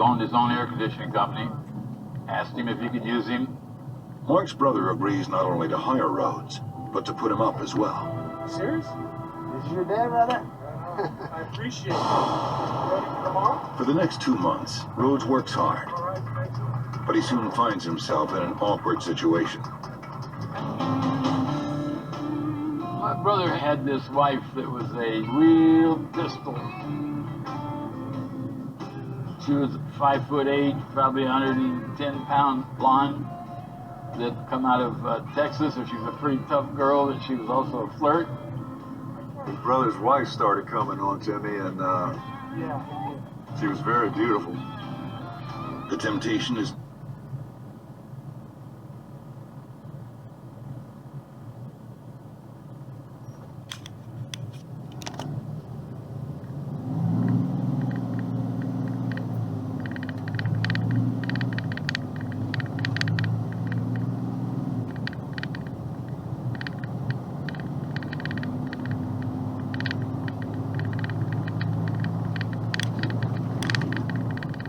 Owned his own air conditioning company. Asked him if he could use him. Mark's brother agrees not only to hire Rhodes, but to put him up as well. Serious? This is your dad, brother? I appreciate it. Ready for tomorrow? For the next 2 months, Rhodes works hard, but he soon finds himself in an awkward situation. My brother had this wife that was a real pistol. She was 5'8", probably 110-pound blonde that come out of Texas, so she was a pretty tough girl, and she was also a flirt. His brother's wife started coming on to me, and she was very beautiful. The temptation is